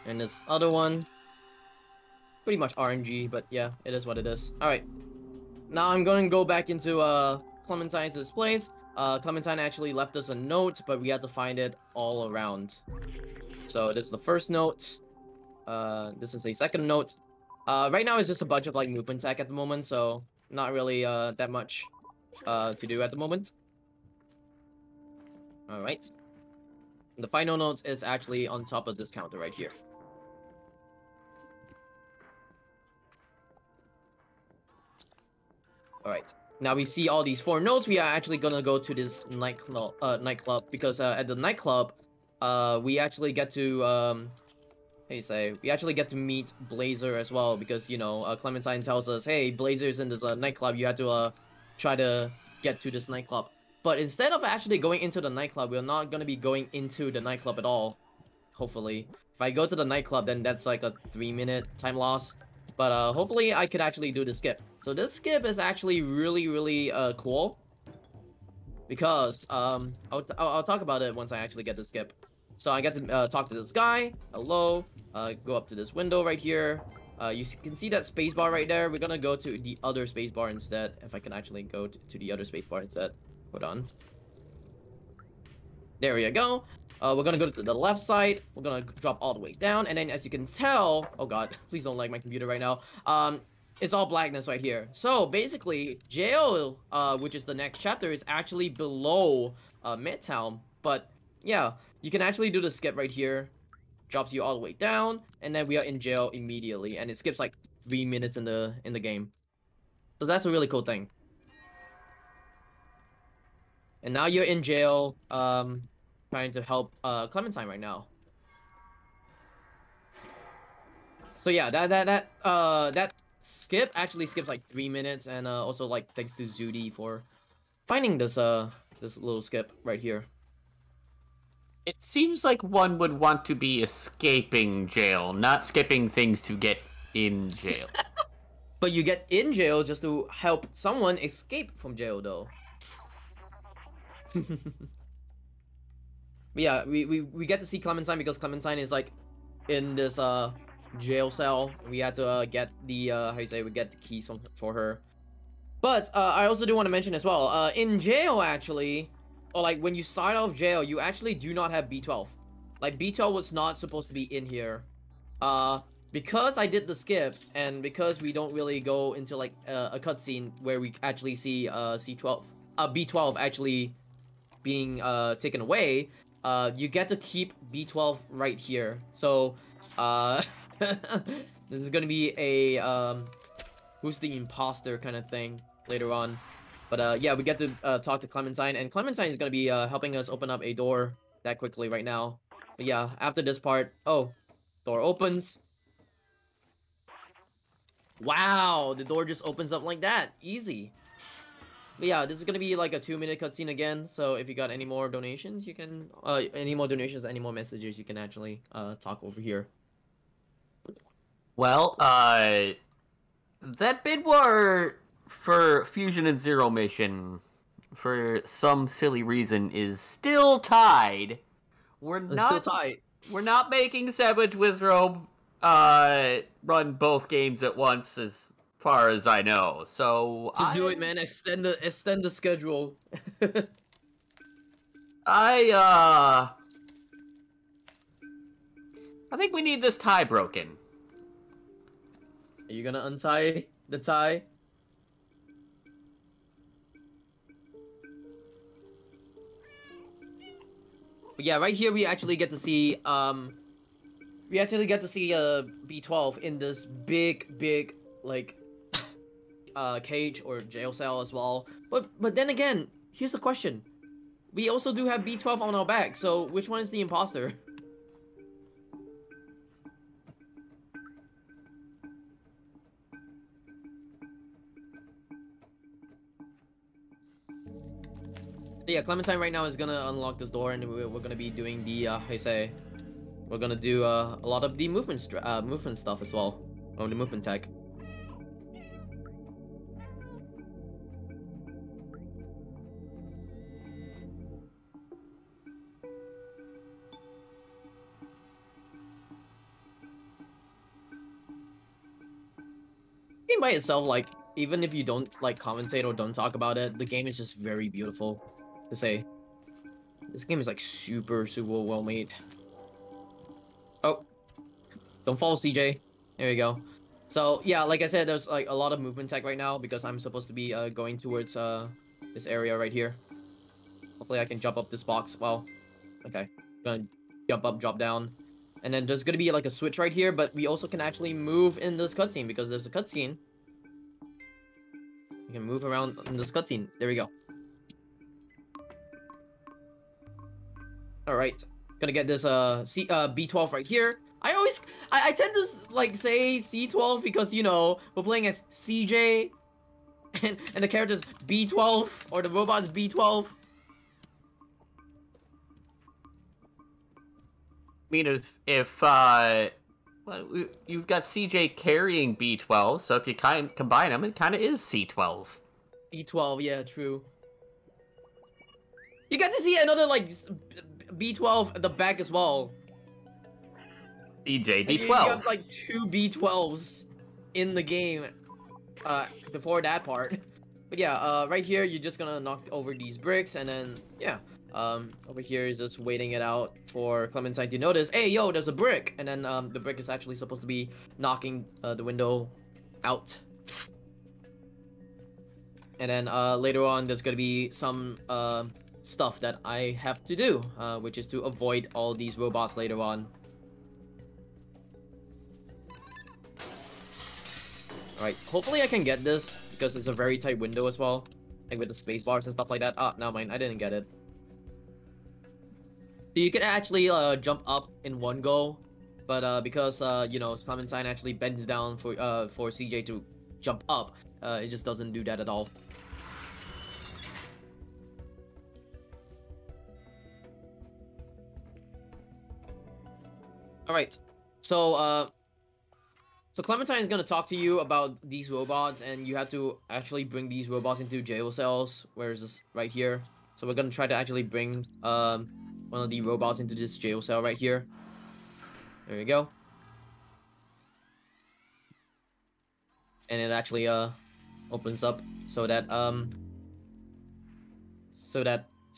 B: And this other one. Pretty much RNG, but yeah, it is what it is. Alright. Now I'm going to go back into Clementine's place. Clementine actually left us a note, but we had to find it all around. So this is the first note. This is a second note. Right now it's just a bunch of like movement tech at the moment, so not really that much to do at the moment. Alright. The final note is actually on top of this counter right here. Alright, now we see all these 4 notes. We are actually gonna go to this nightclub because at the nightclub, we actually get to, we actually get to meet Blazer as well because, you know, Clementine tells us, hey, Blazer's in this nightclub, you have to try to get to this nightclub. But instead of actually going into the nightclub, we're not gonna be going into the nightclub at all, hopefully. If I go to the nightclub, then that's like a 3-minute time loss. But hopefully I could actually do the skip. So this skip is actually really cool. Because, I'll talk about it once I actually get the skip. So I get to talk to this guy. Hello. Go up to this window right here. You can see that spacebar right there. We're gonna go to the other spacebar instead. If I can actually go to the other spacebar instead. Hold on. There we go. We're gonna go to the left side. We're gonna drop all the way down, and then as you can tell, oh god, please don't lag my computer right now. It's all blackness right here. So basically, jail, which is the next chapter, is actually below Midtown. But yeah, you can actually do the skip right here. Drops you all the way down, and then we are in jail immediately, and it skips like 3 minutes in the game. So that's a really cool thing. And now you're in jail, trying to help Clementine right now. So yeah, that skip actually skips like 3 minutes, and also like thanks to Zudi for finding this this little skip right here.
A: It seems like one would want to be escaping jail, not skipping things to get in jail.
B: But you get in jail just to help someone escape from jail, though. But yeah, we get to see Clementine because Clementine is like in this jail cell. We had to get the we get the keys for her. But I also do want to mention as well, in jail actually, or like when you start off jail, you actually do not have B12. Like B12 was not supposed to be in here. Because I did the skip, and because we don't really go into like a cutscene where we actually see B12 actually being taken away, you get to keep B12 right here. So this is gonna be a who's the imposter kind of thing later on. But yeah, we get to talk to Clementine, and Clementine is gonna be helping us open up a door that quickly right now. But yeah, after this part, oh, door opens. Wow, the door just opens up like that, easy. But yeah, this is gonna be like a 2-minute cutscene again. So if you got any more donations, you can any more messages, you can actually talk over here.
A: Well, that bid war for Fusion and Zero mission, for some silly reason, is still tied. We're not making Savage Wizrobe run both games at once, as far as I know. So
B: just do it, man. Extend the schedule.
A: I think we need this tie broken.
B: Are you gonna untie the tie? But yeah, right here we actually get to see B12 in this big like cage or jail cell as well. But then again, here's the question. We also do have B12 on our back, so which one is the imposter? Yeah, Clementine right now is gonna unlock this door, and we're gonna be doing the how you say, we're gonna do a lot of the movement stuff as well, or the movement tech. Game by itself, like, even if you don't like commentate or don't talk about it, the game is just very beautiful to say. This game is like super well made. Oh, don't fall, CJ. There you go. So yeah, like I said, there's like a lot of movement tech right now because I'm supposed to be going towards this area right here. Hopefully I can jump up this box. Well, okay, gonna jump up, drop down, and then there's gonna be like a switch right here. But we also can actually move in this cutscene because there's a cutscene. You can move around in this cutscene. There we go. All right, gonna get this B12 right here. I tend to like say C12 because, you know, we're playing as CJ, and the character's B12 or the robot's B12.
A: I mean, if well, you've got CJ carrying B12, so if you kind of combine them, it kind of is C12.
B: B12, yeah, true. You get to see another like B12 at the back as well.
A: CJ B12.
B: You have like 2 B12s in the game before that part. But yeah, right here you're just gonna knock over these bricks, and then yeah, over here is just waiting it out for Clementine to notice, hey yo, there's a brick, and then the brick is actually supposed to be knocking the window out. And then later on there's gonna be some stuff that I have to do, which is to avoid all these robots later on. Alright, hopefully I can get this, because it's a very tight window as well. Like with the space bars and stuff like that. Ah, never mind, I didn't get it. So you can actually jump up in one go, but because you know, Clementine actually bends down for CJ to jump up, it just doesn't do that at all. Alright, so Clementine is gonna talk to you about these robots, and you have to actually bring these robots into jail cells. Where is this? Right here. So we're gonna try to actually bring one of the robots into this jail cell right here. There you go. And it actually opens up so that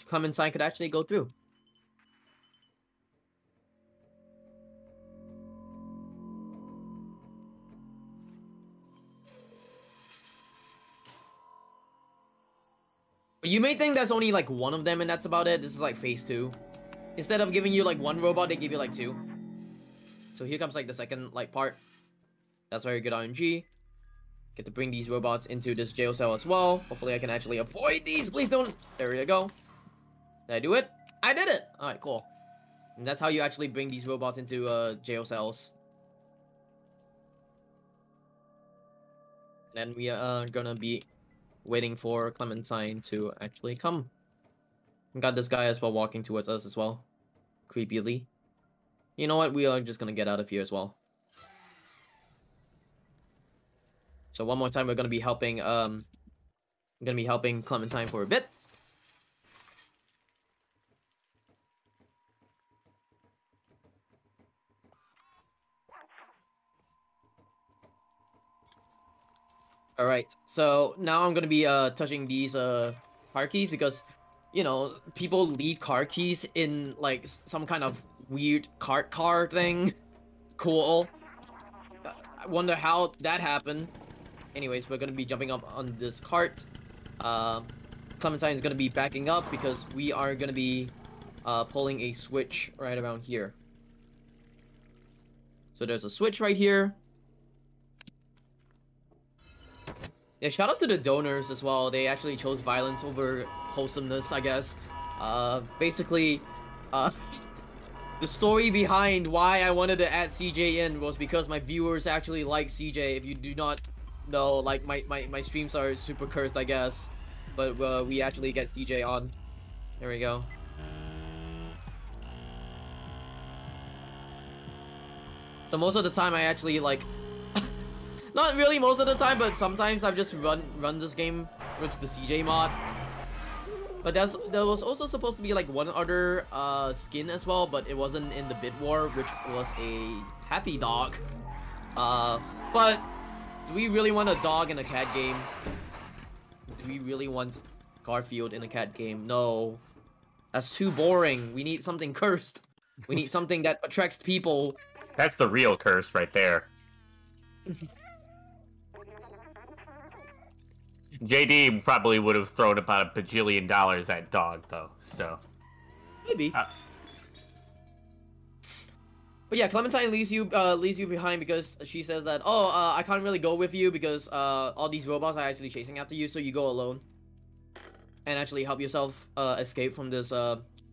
B: Clementine could actually go through. You may think that's only like one of them and that's about it. This is like phase 2. Instead of giving you like one robot, they give you like 2. So here comes like the second like part. That's very good RNG. Get to bring these robots into this jail cell as well. Hopefully I can actually avoid these. Please don't. There we go. Did I do it? I did it. Alright, cool. And that's how you actually bring these robots into jail cells. And then we are gonna be waiting for Clementine to actually come. Got this guy as well walking towards us as well. Creepily. You know what? We are just gonna get out of here as well. So one more time we're gonna be helping Clementine for a bit. Alright, so now I'm gonna be touching these car keys because, you know, people leave car keys in like some kind of weird car thing. Cool. I wonder how that happened. Anyways, we're gonna be jumping up on this cart. Clementine is gonna be backing up because we are gonna be pulling a switch right around here. So there's a switch right here. Yeah, shoutouts to the donors as well. They actually chose violence over wholesomeness, I guess. Basically, the story behind why I wanted to add CJ in was because my viewers actually like CJ. If you do not know, like, my streams are super cursed, I guess. But we actually get CJ on. There we go. So most of the time I actually like, not really most of the time, but sometimes I've just run this game with the CJ mod. But there was also supposed to be like one other skin as well, but it wasn't in the Bid War, which was a happy dog. But do we really want a dog in a cat game? Do we really want Garfield in a cat game? No. That's too boring. We need something cursed. We need something that attracts people.
A: That's the real curse right there. JD probably would have thrown about $1 bajillion at dog, though, so...
B: Maybe. But yeah, Clementine leaves you behind because she says that, oh, I can't really go with you because all these robots are actually chasing after you, so you go alone. And actually help yourself escape from this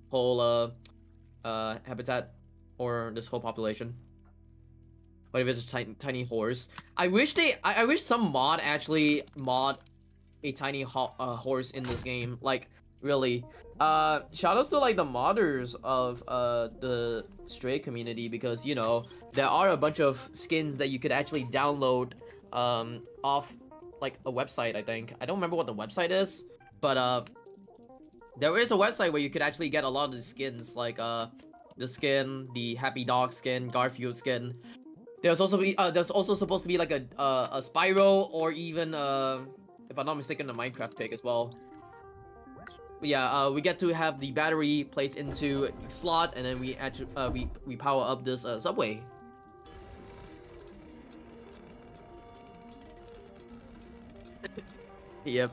B: whole habitat or this whole population. What if it's a tiny horse? I wish some mod actually mod a tiny horse in this game. Like, really. Shoutouts to like the modders of the Stray community, because you know there are a bunch of skins that you could actually download off like a website. I think I don't remember what the website is, but there is a website where you could actually get a lot of the skins, like the skin, the Happy Dog skin, Garfield skin. There's also supposed to be like a Spyro, or even if I'm not mistaken, a Minecraft pig as well. But yeah, we get to have the battery placed into a slot, and then we actually we power up this subway. Yep.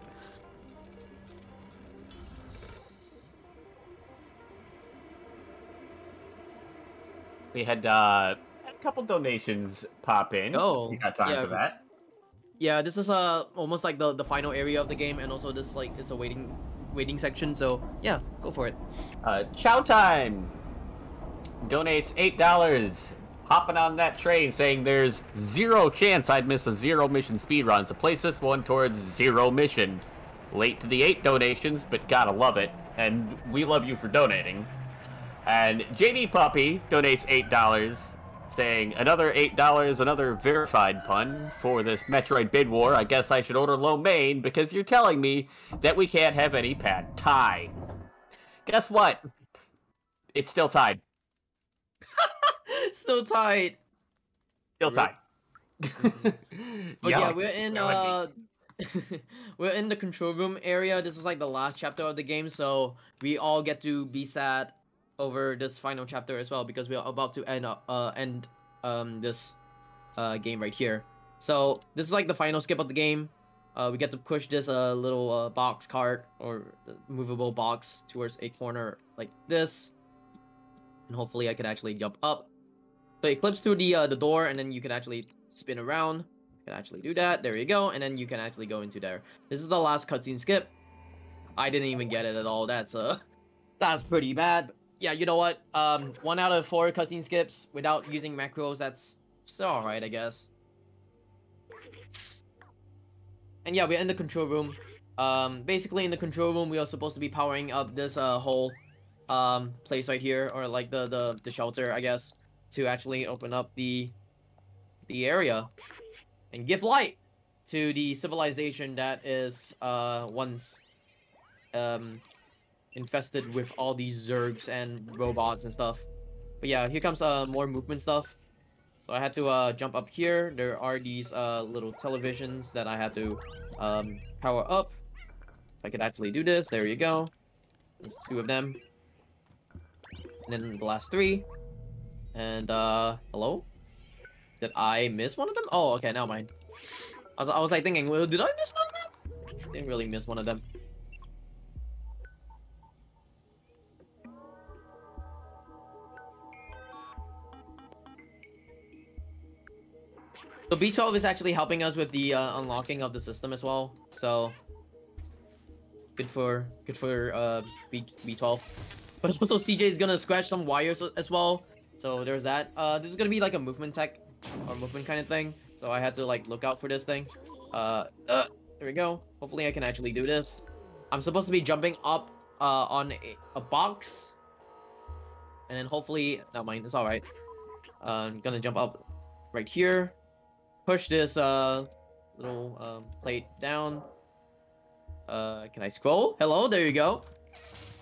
A: We had a couple donations pop in.
B: Oh,
A: we got time for that.
B: Yeah, this is almost like the final area of the game, and also this like is a waiting section. So yeah, go for it.
A: Chow Time donates $8, hopping on that train, saying there's zero chance I'd miss a zero mission speedrun, so place this one towards zero mission. Late to the 8 donations, but gotta love it, and we love you for donating. And JD Puppy donates $8, saying, another $8, another verified pun for this Metroid Bid War. I guess I should order lo mein because you're telling me that we can't have any pad thai. Guess what? It's still tied.
B: Still tied.
A: Still tied.
B: But yeah, we're in we're in the control room area. This is like the last chapter of the game, so we all get to be sad over this final chapter as well, because we are about to end this game right here. So this is like the final skip of the game. We get to push this little box cart or movable box towards a corner like this, and hopefully I can actually jump up. So it clips through the door, and then you can actually spin around. You can actually do that. There you go, and then you can actually go into there. This is the last cutscene skip. I didn't even get it at all. That's pretty bad. Yeah, you know what? 1 out of 4 cutscene skips without using macros, that's still alright, I guess. And yeah, we're in the control room. Basically in the control room, we are supposed to be powering up this whole place right here, or like the shelter, I guess, to actually open up the area and give light to the civilization that is once infested with all these zergs and robots and stuff. But yeah, here comes more movement stuff. So I had to jump up here. There are these little televisions that I had to power up. If I could actually do this, there you go. There's 2 of them. And then the last 3. And hello? Did I miss one of them? Oh, okay, never mind. I was like thinking, well, did I miss one of them? Didn't really miss one of them. So B12 is actually helping us with the unlocking of the system as well. So good for B12. But also CJ is gonna scratch some wires as well. So there's that. This is gonna be like a movement tech or movement kind of thing. So I had to like look out for this thing. There we go. Hopefully I can actually do this. I'm supposed to be jumping up on a box, and then hopefully, not mine. It's all right. I'm gonna jump up right here, push this little plate down. Can I scroll? Hello, there you go.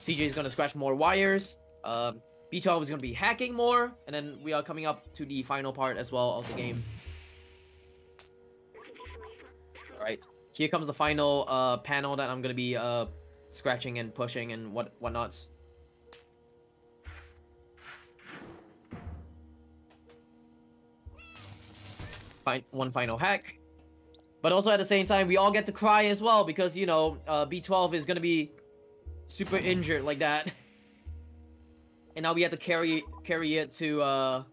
B: CJ is gonna scratch more wires. B12 is gonna be hacking more, and then we are coming up to the final part as well of the game. All right, here comes the final panel that I'm gonna be scratching and pushing and whatnots. One final hack. But also at the same time, we all get to cry as well because, you know, B12 is gonna be super injured like that. And now we have to carry it to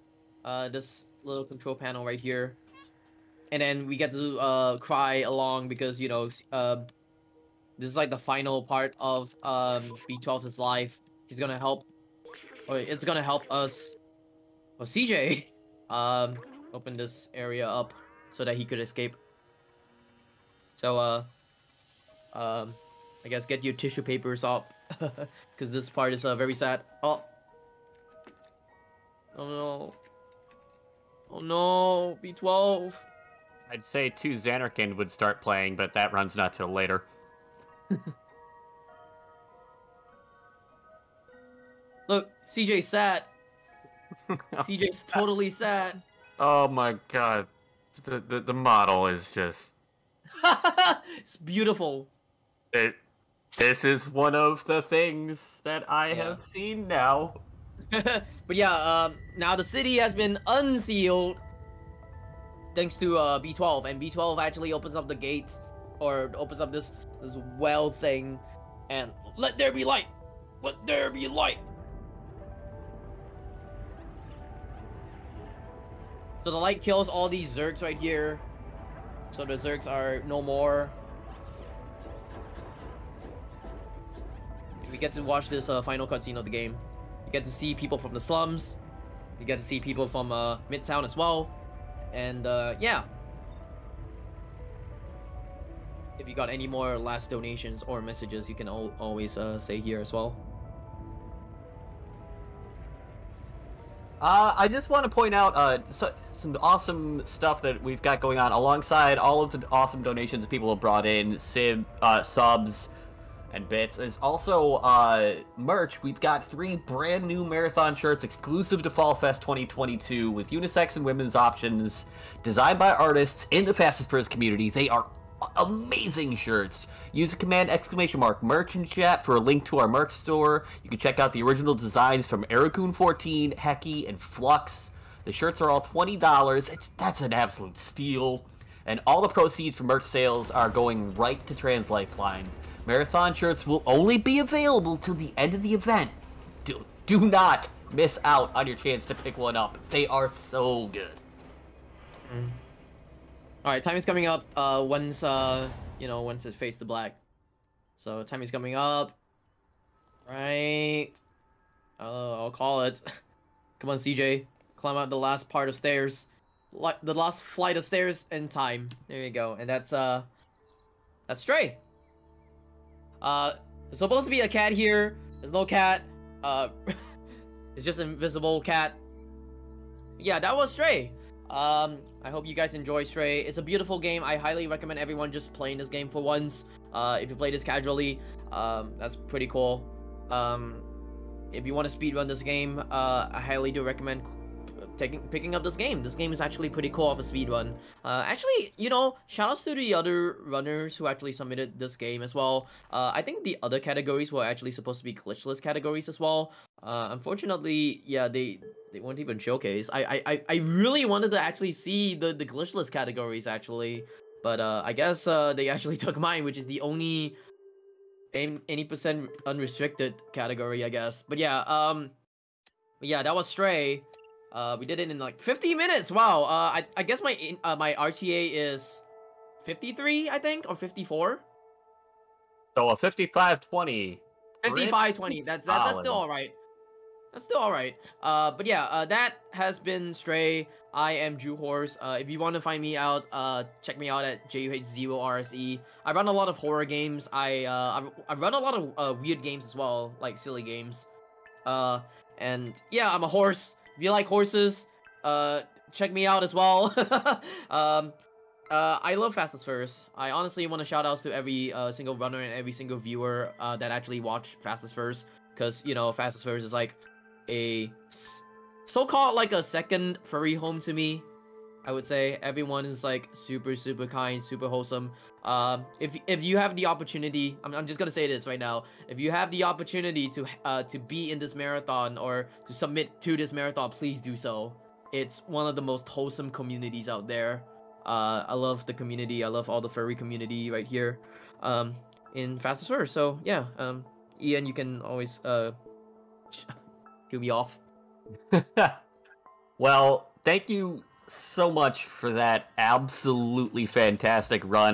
B: this little control panel right here. And then we get to cry along because, you know, this is like the final part of B12's life. He's gonna help, or it's gonna help us, or CJ, open this area up so that he could escape. So, I guess get your tissue papers up, because this part is very sad. Oh no. Oh no, B12.
A: I'd say 2 Xanarkand would start playing, but that run's not till later.
B: Look, CJ's sad. CJ's totally sad.
A: Oh my god. The model is just...
B: It's beautiful.
A: This is one of the things that I have seen now.
B: But yeah, now the city has been unsealed thanks to B12, and B12 actually opens up the gates, or opens up this well thing, and let there be light! Let there be light! So the light kills all these Zergs right here. So the Zergs are no more. We get to watch this final cutscene of the game. You get to see people from the slums. You get to see people from Midtown as well. And yeah. If you got any more last donations or messages, you can always say here as well.
A: I just want to point out some awesome stuff that we've got going on alongside all of the awesome donations that people have brought in, subs, and bits. Is also merch. We've got 3 brand new marathon shirts exclusive to Fall Fest 2022 with unisex and women's options, designed by artists in the Fast and Furious community. They are amazing shirts. Use the command !merch in chat for a link to our merch store. You can check out the original designs from Aragoon14, Heki, and Flux. The shirts are all $20. That's an absolute steal. And all the proceeds from merch sales are going right to Trans Lifeline. Marathon shirts will only be available till the end of the event. Do not miss out on your chance to pick one up. They are so good.
B: Alright, time is coming up once once it fades to black. So time is coming up. Right. I'll call it. Come on, CJ. Climb out the last part of stairs. The last flight of stairs in time. There you go. And that's Stray. There's supposed to be a cat here. There's no cat. It's just an invisible cat. Yeah, that was Stray. I hope you guys enjoy Stray. It's a beautiful game. I highly recommend everyone just playing this game for once. If you play this casually, that's pretty cool. If you want to speedrun this game, I highly do recommend picking up this game. This game is actually pretty cool of a speedrun. Actually, shoutouts to the other runners who actually submitted this game as well. I think the other categories were actually supposed to be glitchless categories as well. Unfortunately, yeah, they weren't even showcased. I really wanted to actually see the glitchless categories actually, but I guess they actually took mine, which is the only any percent unrestricted category, I guess. But yeah, that was Stray. We did it in like 50 minutes. Wow. I guess my RTA is 53, I think, or 54.
A: So a 55-20.
B: 55-20. That's still all right. That's still all right. But yeah, that has been Stray. I am juh0rse. If you want to find me out, check me out at juh0rse. I run a lot of horror games. I run a lot of weird games as well, like silly games. And yeah, I'm a horse. If you like horses, check me out as well. um, I love Fastest First. I honestly want to shout outs to every single runner and every single viewer that actually watch Fastest First, because you know Fastest First is like a so-called like a second furry home to me. I would say everyone is like super kind, super wholesome. If you have the opportunity, I'm just gonna say this right now. If you have the opportunity to be in this marathon or to submit to this marathon, please do so. It's one of the most wholesome communities out there. I love the community. I love all the furry community right here, in Fastest First. So yeah, Ian, you can always kill me off.
A: Well, thank you so much for that absolutely fantastic run.